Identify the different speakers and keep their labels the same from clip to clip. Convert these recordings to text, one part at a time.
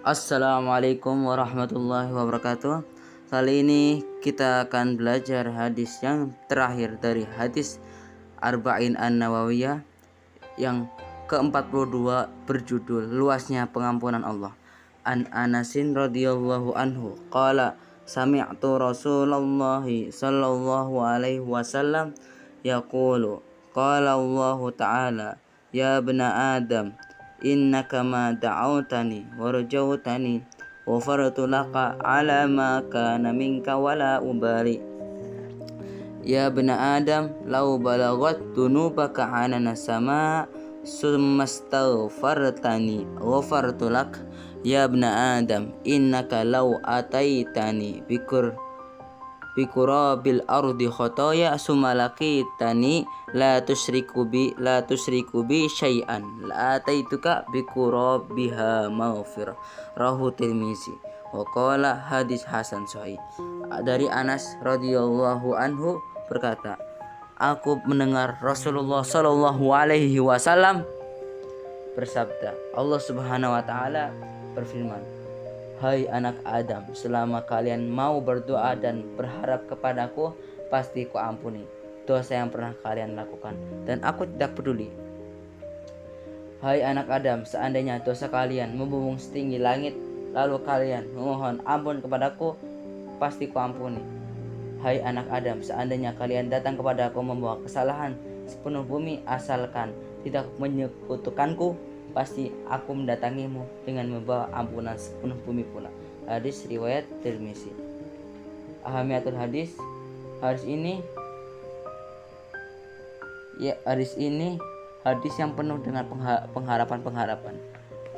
Speaker 1: Assalamualaikum warahmatullahi wabarakatuh. Kali ini kita akan belajar hadis yang terakhir dari hadis Arba'in An-Nawawiyah yang ke-42 berjudul Luasnya Pengampunan Allah. An Anasin radhiyallahu anhu qala sami'tu Rasulullah sallallahu alaihi wasallam yaqulu qala Allah ta'ala ya bna Adam innaka ma da'awtani warjautani ghafartu laka ala ma kana minka wala ubali ya bna Adam law balagat dunubaka anana sama summastaghfartani ghafartu lak ya bna Adam innaka law ataitani bikurabil ardi khotoya sumalakitani la tusyriku bi syai'an la ataituka bikurabiha maghfirah rahu Tirmizi wa qala hadis hasan sahih. Dari Anas radhiyallahu anhu berkata, aku mendengar Rasulullah sallallahu alaihi wasallam bersabda, Allah Subhanahu wa taala berfirman, hai anak Adam, selama kalian mau berdoa dan berharap kepadaku, pasti ku ampuni dosa yang pernah kalian lakukan, dan aku tidak peduli. Hai anak Adam, seandainya dosa kalian membumbung setinggi langit, lalu kalian memohon ampun kepadaku, pasti ku ampuni. Hai anak Adam, seandainya kalian datang kepadaku membawa kesalahan sepenuh bumi, asalkan tidak menyekutukanku, pasti aku mendatangimu dengan membawa ampunan sepenuh bumi pula. Hadis riwayat Tirmizi. Ahamiyatul hadis. Hadis ini hadis yang penuh dengan pengharapan.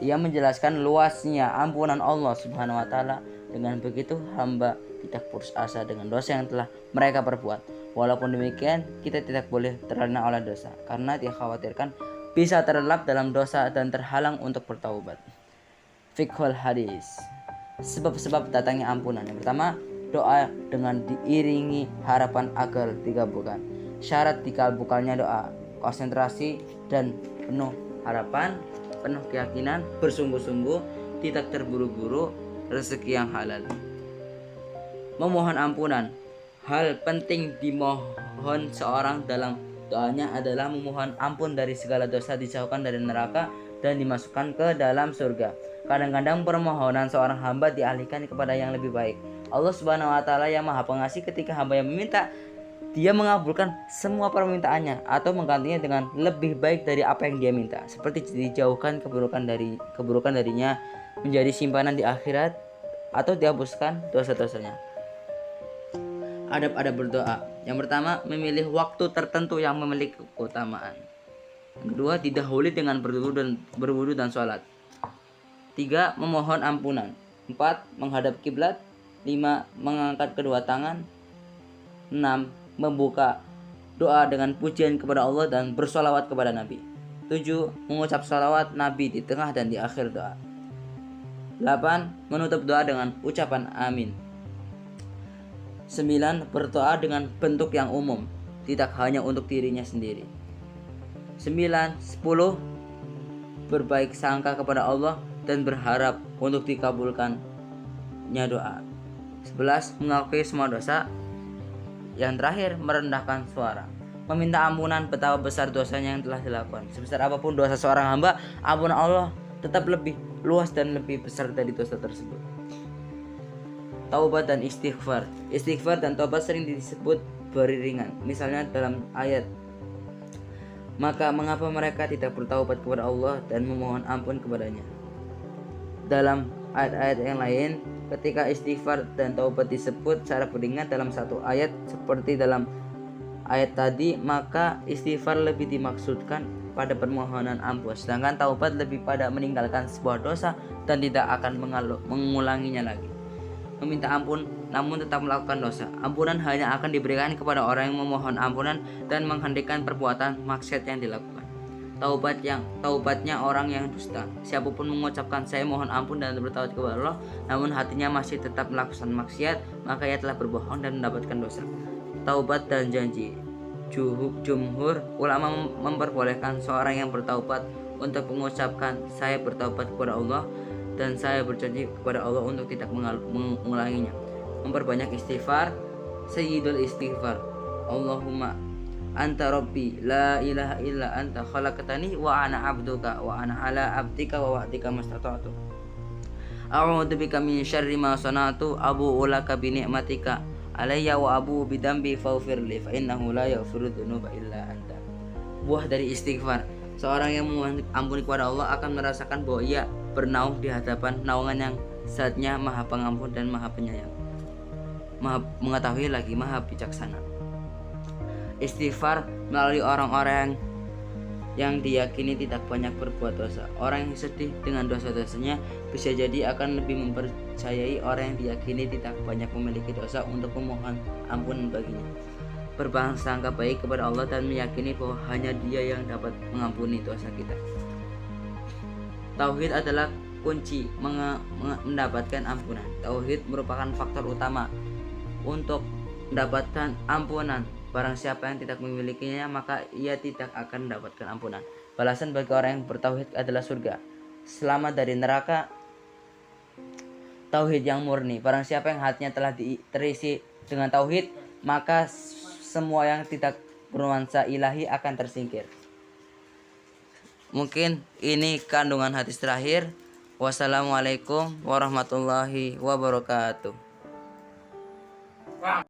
Speaker 1: Ia menjelaskan luasnya ampunan Allah Subhanahu wa taala. Dengan begitu hamba tidak putus asa dengan dosa yang telah mereka perbuat. Walaupun demikian, kita tidak boleh terlena oleh dosa karena dikhawatirkan bisa terlelap dalam dosa dan terhalang untuk bertaubat. Fiqhul hadis. Sebab-sebab datangnya ampunan. Yang pertama, doa dengan diiringi harapan agar dikabulkan. Syarat dikabulkannya doa, konsentrasi dan penuh harapan, penuh keyakinan, bersungguh-sungguh, tidak terburu-buru, rezeki yang halal. Memohon ampunan. Hal penting dimohon seorang dalam doanya adalah memohon ampun dari segala dosa, dijauhkan dari neraka dan dimasukkan ke dalam surga. Kadang-kadang permohonan seorang hamba dialihkan kepada yang lebih baik. Allah Subhanahu wa taala yang Maha Pengasih, ketika hamba yang meminta, Dia mengabulkan semua permintaannya atau menggantinya dengan lebih baik dari apa yang dia minta, seperti dijauhkan keburukan darinya, menjadi simpanan di akhirat, atau dihapuskan dosa-dosanya. Adab-adab berdoa. Yang pertama, memilih waktu tertentu yang memiliki keutamaan. Yang kedua, didahului dengan berwudu dan sholat. 3. Memohon ampunan. 4. Menghadap kiblat. 5. Mengangkat kedua tangan. 6. Membuka doa dengan pujian kepada Allah dan bersolawat kepada Nabi. 7. Mengucap salawat Nabi di tengah dan di akhir doa. 8. Menutup doa dengan ucapan amin. 9. Berdoa dengan bentuk yang umum, tidak hanya untuk dirinya sendiri. 9. 10. Berbaik sangka kepada Allah dan berharap untuk dikabulkannya doa. 11. Mengakui semua dosa. Yang terakhir, merendahkan suara, meminta ampunan betapa besar dosanya yang telah dilakukan. Sebesar apapun dosa seorang hamba, ampunan Allah tetap lebih luas dan lebih besar dari dosa tersebut. Taubat dan istighfar. Istighfar dan taubat sering disebut beriringan. Misalnya dalam ayat, maka mengapa mereka tidak bertaubat kepada Allah dan memohon ampun kepadanya. Dalam ayat-ayat yang lain, ketika istighfar dan taubat disebut secara beriringan dalam satu ayat seperti dalam ayat tadi, maka istighfar lebih dimaksudkan pada permohonan ampun, sedangkan taubat lebih pada meninggalkan sebuah dosa dan tidak akan mengulanginya lagi. Meminta ampun namun tetap melakukan dosa. Ampunan hanya akan diberikan kepada orang yang memohon ampunan dan menghentikan perbuatan maksiat yang dilakukan. Taubatnya orang yang dusta. Siapapun mengucapkan saya mohon ampun dan bertaubat kepada Allah, namun hatinya masih tetap melakukan maksiat, maka ia telah berbohong dan mendapatkan dosa. Taubat dan janji. Jumhur ulama memperbolehkan seorang yang bertaubat untuk mengucapkan saya bertaubat kepada Allah dan saya berjanji kepada Allah untuk tidak mengulanginya. Memperbanyak istighfar. Sayyidul istighfar. Allahumma anta rabbi la ilaha illa anta khalaqtani wa ana abduka wa ana ala abdika wa wa'dika mastata'tu. A'udzu bika min syarri ma sana'tu abu'u laka bi ni'matika alayya wa abu'u bi dzambi faghfirli fa innahu la yaghfiru dzunuba illa anta. Buah dari istighfar. Seorang yang memohon ampun kepada Allah akan merasakan bahwa ia bernaung di hadapan naungan yang zatnya maha pengampun dan maha penyayang, maha mengetahui lagi maha bijaksana. Istighfar melalui orang-orang yang diyakini tidak banyak berbuat dosa. Orang yang sedih dengan dosa-dosanya bisa jadi akan lebih mempercayai orang yang diyakini tidak banyak memiliki dosa untuk memohon ampun baginya. Berprasangka baik kepada Allah dan meyakini bahwa hanya Dia yang dapat mengampuni dosa kita. Tauhid adalah kunci mendapatkan ampunan. Tauhid merupakan faktor utama untuk mendapatkan ampunan. Barang siapa yang tidak memilikinya, maka ia tidak akan mendapatkan ampunan. Balasan bagi orang yang bertauhid adalah surga, selamat dari neraka. Tauhid yang murni. Barang siapa yang hatinya telah terisi dengan tauhid, maka semua yang tidak bernuansa ilahi akan tersingkir. Mungkin ini kandungan hadis terakhir. Wassalamualaikum warahmatullahi wabarakatuh.